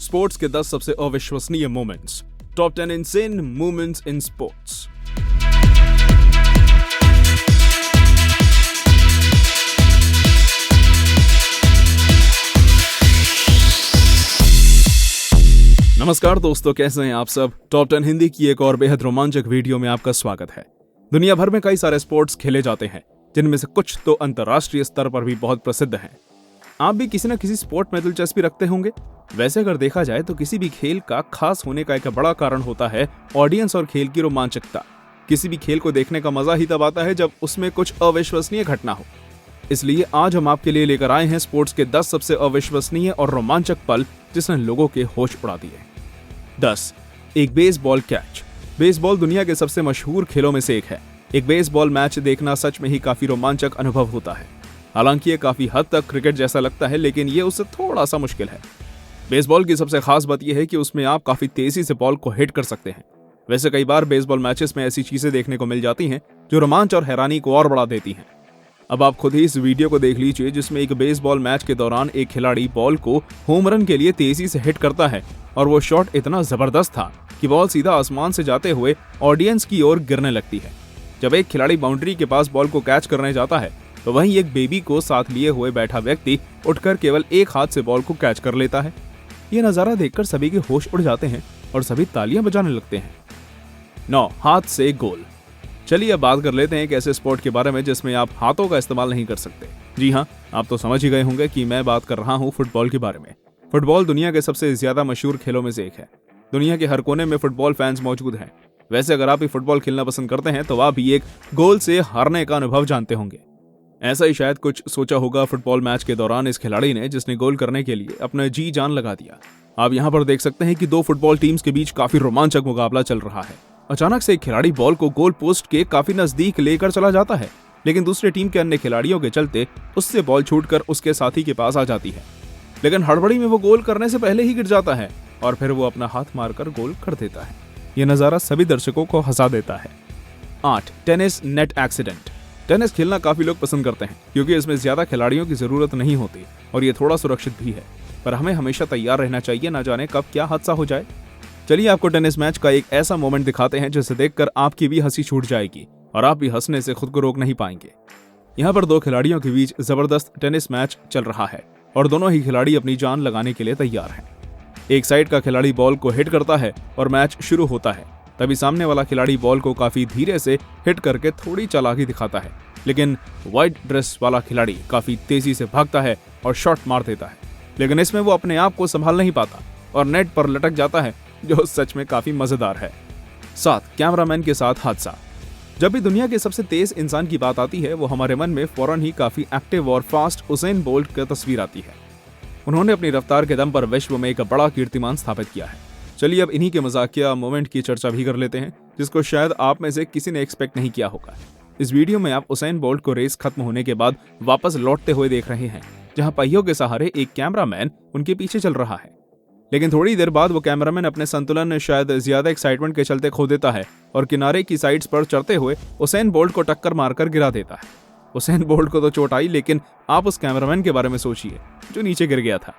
Sports के 10 सबसे अविश्वसनीय moments. Top 10 insane moments in sports. नमस्कार दोस्तों, कैसे हैं आप सब। टॉप 10 हिंदी की एक और बेहद रोमांचक वीडियो में आपका स्वागत है। दुनिया भर में कई सारे स्पोर्ट्स खेले जाते हैं, जिनमें से कुछ तो अंतर्राष्ट्रीय स्तर पर भी बहुत प्रसिद्ध हैं। आप भी किसी न किसी स्पोर्ट में दिलचस्पी रखते होंगे। वैसे अगर देखा जाए तो किसी भी खेल का खास होने का एक बड़ा कारण होता है ऑडियंस और खेल की रोमांचकता। किसी भी खेल को देखने का मजा ही तब आता है जब उसमें कुछ अविश्वसनीय घटना हो। इसलिए आज हम आपके लिए लेकर आए हैं स्पोर्ट्स के 10 सबसे अविश्वसनीय और रोमांचक पल जिसने लोगों के होश उड़ा दिए। 10. एक बेसबॉल कैच। बेसबॉल दुनिया के सबसे मशहूर खेलों में से एक है। एक बेसबॉल मैच देखना सच में ही काफी रोमांचक अनुभव होता है। हालांकि ये काफी हद तक क्रिकेट जैसा लगता है, लेकिन ये उससे थोड़ा सा मुश्किल है। बेसबॉल की सबसे खास बात यह है कि उसमें आप काफी तेजी से बॉल को हिट कर सकते हैं। वैसे कई बार बेसबॉल मैचेस में ऐसी चीजें देखने को मिल जाती हैं जो रोमांच और हैरानी को और बढ़ा देती हैं। अब आप खुद ही इस वीडियो को देख लीजिए, जिसमें एक बेसबॉल मैच के दौरान एक खिलाड़ी बॉल को होम रन के लिए तेजी से हिट करता है और वो शॉट इतना जबरदस्त था कि बॉल सीधा आसमान से जाते हुए ऑडियंस की ओर गिरने लगती है। जब एक खिलाड़ी बाउंड्री के पास बॉल को कैच करने जाता है तो वहीं एक बेबी को साथ लिए हुए बैठा व्यक्ति उठकर केवल एक हाथ से बॉल को कैच कर लेता है। ये नजारा देखकर सभी के होश उड़ जाते हैं और सभी तालियां बजाने लगते हैं। 9. हाथ से गोल। चलिए अब बात कर लेते हैं एक ऐसे स्पोर्ट के बारे में जिसमें आप हाथों का इस्तेमाल नहीं कर सकते। जी हाँ, आप तो समझ ही गए होंगे कि मैं बात कर रहा हूँ फुटबॉल के बारे में। फुटबॉल दुनिया के सबसे ज्यादा मशहूर खेलों में से एक है। दुनिया के हर कोने में फुटबॉल फैंस मौजूद हैं। वैसे अगर आप भी फुटबॉल खेलना पसंद करते हैं तो आप भी एक गोल से हारने का अनुभव जानते होंगे। ऐसा ही शायद कुछ सोचा होगा फुटबॉल मैच के दौरान इस खिलाड़ी ने, जिसने गोल करने के लिए अपना जी जान लगा दिया। आप यहाँ पर देख सकते हैं कि दो फुटबॉल टीम्स के बीच काफी रोमांचक मुकाबला चल रहा है। अचानक से एक खिलाड़ी बॉल को गोल पोस्ट के काफी नजदीक लेकर चला जाता है, लेकिन दूसरी टीम के अन्य खिलाड़ियों के चलते उससे बॉल छूटकर उसके साथी के पास आ जाती है। लेकिन हड़बड़ी में वो गोल करने से पहले ही गिर जाता है और फिर वो अपना हाथ मारकर गोल कर देता है। ये नजारा सभी दर्शकों को हंसा देता है। 8. Tennis net accident. टेनिस खेलना काफी लोग पसंद करते हैं क्योंकि इसमें ज्यादा खिलाड़ियों की जरूरत नहीं होती और ये थोड़ा सुरक्षित भी है, पर हमें हमेशा तैयार रहना चाहिए, ना जाने कब क्या हादसा हो जाए। चलिए आपको टेनिस मैच का एक ऐसा मोमेंट दिखाते हैं जिसे देखकर आपकी भी हंसी छूट जाएगी और आप भी हंसने से खुद को रोक नहीं पाएंगे। यहाँ पर दो खिलाड़ियों के बीच जबरदस्त टेनिस मैच चल रहा है और दोनों ही खिलाड़ी अपनी जान लगाने के लिए तैयार हैं। एक साइड का खिलाड़ी बॉल को हिट करता है और मैच शुरू होता है। तभी सामने वाला खिलाड़ी बॉल को काफी धीरे से हिट करके थोड़ी चालाकी दिखाता है, लेकिन व्हाइट ड्रेस वाला खिलाड़ी काफी तेजी से भागता है और शॉट मार देता है। लेकिन इसमें वो अपने आप को संभाल नहीं पाता और नेट पर लटक जाता है, जो सच में काफी मजेदार है। 7. कैमरामैन के साथ हादसा। जब भी दुनिया के सबसे तेज इंसान की बात आती है, वो हमारे मन में फौरन ही काफी एक्टिव और फास्ट उसेन बोल्ट की तस्वीर आती है। उन्होंने अपनी रफ्तार के दम पर विश्व में एक बड़ा कीर्तिमान स्थापित किया है। चलिए अब इन्हीं के मजाकिया मोमेंट की चर्चा भी कर लेते हैं, जिसको शायद आप में से किसी ने एक्सपेक्ट नहीं किया होगा। इस वीडियो में आप उसेन बोल्ट को रेस खत्म होने के बाद वापस लौटते हुए देख रहे हैं, जहां पहियों के सहारे एक कैमरामैन उनके पीछे चल रहा है। लेकिन थोड़ी देर बाद वो कैमरामैन अपने संतुलन शायद ज्यादा एक्साइटमेंट के चलते खो देता है और किनारे की साइड्स पर चढ़ते हुए उसेन बोल्ट को टक्कर मारकर गिरा देता है। उसेन बोल्ट को तो चोट आई, लेकिन आप उस कैमरामैन के बारे में सोचिए जो नीचे गिर गया था।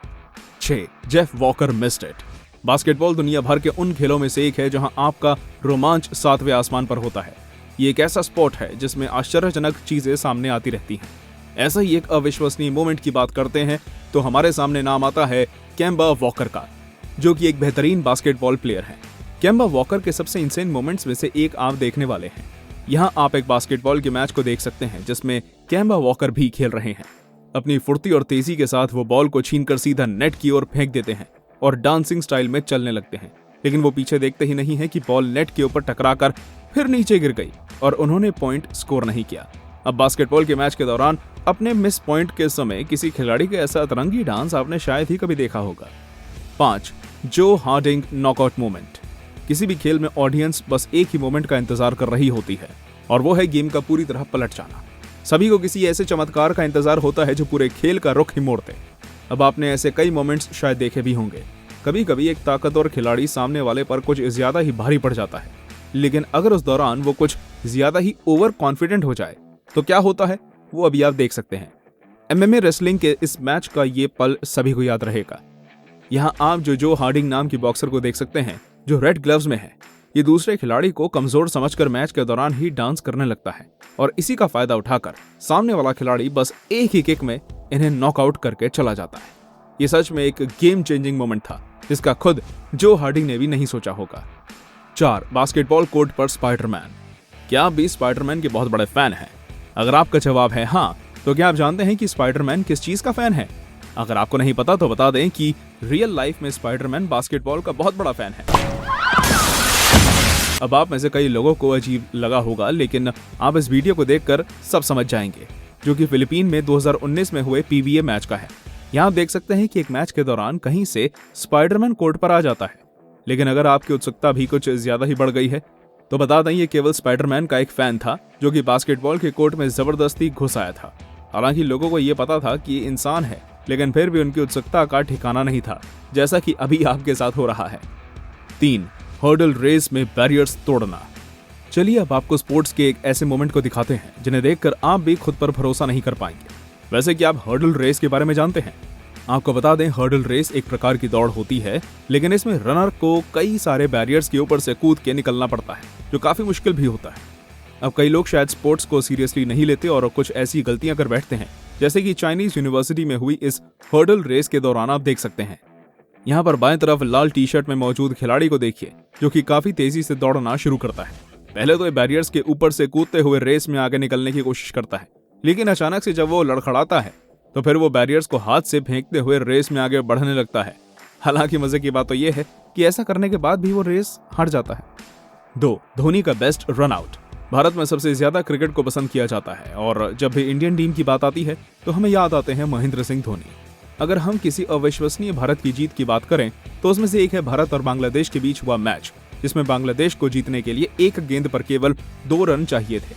6. Jeff walker missed it. Basketball दुनिया भर के उन खेलों में से एक है जहां आपका रोमांच 7वें आसमान पर होता है। ये एक ऐसा स्पोर्ट है जिसमें आश्चर्यजनक चीजें सामने आती रहती हैं। ऐसा ही एक अविश्वसनीय मोमेंट की बात करते हैं तो हमारे सामने नाम आता है केम्बा वॉकर का, जो कि एक बेहतरीन बास्केटबॉल प्लेयर है। केम्बा वॉकर के सबसे इंसेन मोमेंट्स में से एक आप देखने वाले हैं। यहाँ आप एक बास्केटबॉल के मैच को देख सकते हैं जिसमें केम्बा वॉकर भी खेल रहे हैं। अपनी फुर्ती और तेजी के साथ वो बॉल को छीनकर सीधा नेट की ओर फेंक देते हैं और डांसिंग स्टाइल में चलने लगते हैं। लेकिन वो पीछे देखते ही नहीं है कि बॉल नेट के ऊपर टकराकर फिर नीचे गिर गई और उन्होंने पॉइंट स्कोर नहीं किया। अब बास्केटबॉल के मैच के दौरान अपने मिस पॉइंट के समय किसी खिलाड़ी का ऐसा अतरंगी डांस आपने शायद ही कभी देखा होगा। 5. जो हार्डिंग नॉकआउट मोमेंट। किसी भी खेल में ऑडियंस बस एक ही मोमेंट का इंतजार कर रही होती है और वो है गेम का पूरी तरह पलट जाना। सभी को किसी ऐसे चमत्कार का इंतजार होता है जो पूरे खेल का रुख ही मोड़ दे। अब आपने ऐसे कई मोमेंट्स शायद देखे भी होंगे। कभी कभी एक ताकतवर खिलाड़ी सामने वाले पर कुछ ज्यादा ही भारी पड़ जाता है, लेकिन अगर उस दौरान वो कुछ ज्यादा ही ओवर कॉन्फिडेंट हो जाए तो क्या होता है वो अभी आप देख सकते हैं। MMA रेसलिंग के इस मैच का ये पल सभी को याद रहेगा। यहाँ आप जो हार्डिंग नाम की बॉक्सर को देख सकते हैं जो रेड ग्लव्स में है। ये दूसरे खिलाड़ी को कमजोर समझकर मैच के दौरान ही डांस करने लगता है और इसी का फायदा उठाकर सामने वाला खिलाड़ी बस एक ही किक में इन्हें नॉकआउट करके चला जाता है। ये सच में एक गेम चेंजिंग मोमेंट था जिसका खुद जो हार्डिंग ने भी नहीं सोचा होगा। 4. बास्केटबॉल कोर्ट पर स्पाइडरमैन। क्या आप भी स्पाइडरमैन के बहुत बड़े फैन हैं? अगर आपका जवाब है हाँ, तो क्या आप जानते हैं कि स्पाइडरमैन किस चीज का फैन है? अगर आपको नहीं पता तो बता दें कि रियल लाइफ में स्पाइडरमैन बास्केटबॉल का बहुत बड़ा फैन है। अब आप में से कई लोगों को अजीब लगा होगा, लेकिन आप इस वीडियो को देखकर सब समझ जाएंगे, जो कि फिलीपीन में 2019 में हुए PBA मैच का है। यहाँ आप देख सकते हैं कि एक मैच के दौरान कहीं से स्पाइडरमैन कोर्ट पर आ जाता है। लेकिन अगर आपकी उत्सुकता भी कुछ ज्यादा ही बढ़ गई है तो बता दें ये केवल स्पाइडरमैन का एक फैन था जो कि बास्केटबॉल के कोर्ट में जबरदस्ती घुस आया था। हालांकि लोगों को ये पता था कि ये इंसान है, लेकिन फिर भी उनकी उत्सुकता का ठिकाना नहीं था, जैसा कि अभी आपके साथ हो रहा है। 3. हर्डल रेस में बैरियर्स तोड़ना। चलिए अब आपको स्पोर्ट्स के एक ऐसे मोमेंट को दिखाते हैं जिन्हें देखकर आप भी खुद पर भरोसा नहीं कर पाएंगे। वैसे कि आप हर्डल रेस के बारे में जानते हैं? आपको बता दें, हर्डल रेस एक प्रकार की दौड़ होती है, लेकिन इसमें रनर को कई सारे बैरियर्स के ऊपर से कूद के निकलना पड़ता है, जो काफी मुश्किल भी होता है। अब कई लोग शायद स्पोर्ट्स को सीरियसली नहीं लेते और कुछ ऐसी गलतियां कर बैठते हैं, जैसे कि चाइनीज यूनिवर्सिटी में हुई इस हर्डल रेस के दौरान आप देख सकते हैं। यहाँ पर बाएं तरफ लाल टी-शर्ट में मौजूद खिलाड़ी को देखिए, जो कि काफी तेजी से दौड़ना शुरू करता है। पहले तो ये बैरियर्स के ऊपर से कूदते हुए रेस में आगे निकलने की कोशिश करता है, लेकिन अचानक से जब वो लड़खड़ाता है तो फिर वो बैरियर्स को हाथ से फेंकते हुए रेस में आगे बढ़ने लगता है। हालांकि मजे की बात तो ये है कि ऐसा करने के बाद भी वो रेस हार जाता है। 2. धोनी का बेस्ट रन आउट। भारत में सबसे ज्यादा क्रिकेट को पसंद किया जाता है और जब भी इंडियन टीम की बात आती है तो हमें याद आते हैं महेंद्र सिंह धोनी। अगर हम किसी अविश्वसनीय भारत की जीत की बात करें तो उसमें से एक है भारत और बांग्लादेश के बीच हुआ मैच, जिसमें बांग्लादेश को जीतने के लिए एक गेंद पर केवल 2 रन चाहिए थे।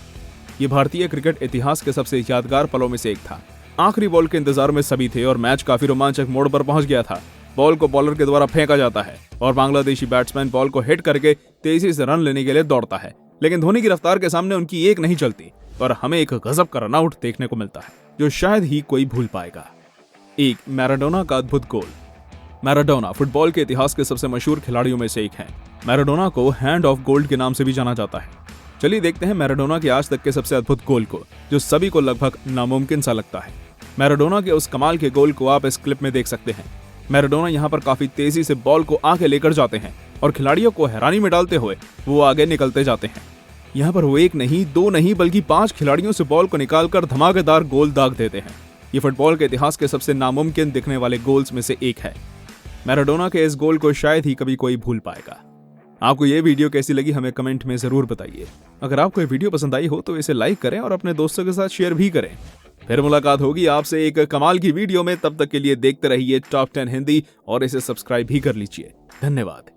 ये भारतीय क्रिकेट इतिहास के सबसे यादगार पलों में से एक था। आखिरी बॉल के इंतजार में सभी थे और मैच काफी रोमांचक मोड़ पर पहुंच गया था। बॉल को बॉलर के द्वारा फेंका जाता है और बांग्लादेशी बैट्समैन बॉल को हिट करके तेजी से रन लेने के लिए दौड़ता है, लेकिन धोनी की रफ्तार के सामने उनकी एक नहीं चलती और हमें एक गजब का रनआउट देखने को मिलता है जो शायद ही कोई भूल पाएगा। 1. मैराडोना का अद्भुत गोल। मैराडोना फुटबॉल के इतिहास के सबसे मशहूर खिलाड़ियों में से एक है। मैराडोना को हैंड ऑफ गोल्ड के नाम से भी जाना जाता है। चलिए देखते हैं मैराडोना के आज तक के सबसे अद्भुत गोल को, जो सभी को लगभग नामुमकिन सा लगता है। मैराडोना के उस कमाल के गोल को आप इस क्लिप में देख सकते हैं। मैराडोना यहाँ पर काफी तेजी से बॉल को आगे लेकर जाते हैं और खिलाड़ियों को हैरानी में डालते हुए वो आगे निकलते जाते हैं। यहाँ पर वो 1 नहीं 2 नहीं बल्कि 5 खिलाड़ियों से बॉल को निकालकर धमाकेदार गोल दाग देते हैं। ये फुटबॉल के इतिहास के सबसे नामुमकिन दिखने वाले गोल्स में से एक है। मैराडोना के इस गोल को शायद ही कभी कोई भूल पाएगा। आपको ये वीडियो कैसी लगी हमें कमेंट में जरूर बताइए। अगर आपको ये वीडियो पसंद आई हो तो इसे लाइक करें और अपने दोस्तों के साथ शेयर भी करें। फिर मुलाकात होगी आपसे एक कमाल की वीडियो में। तब तक के लिए देखते रहिए टॉप 10 हिंदी और इसे सब्सक्राइब भी कर लीजिए। धन्यवाद।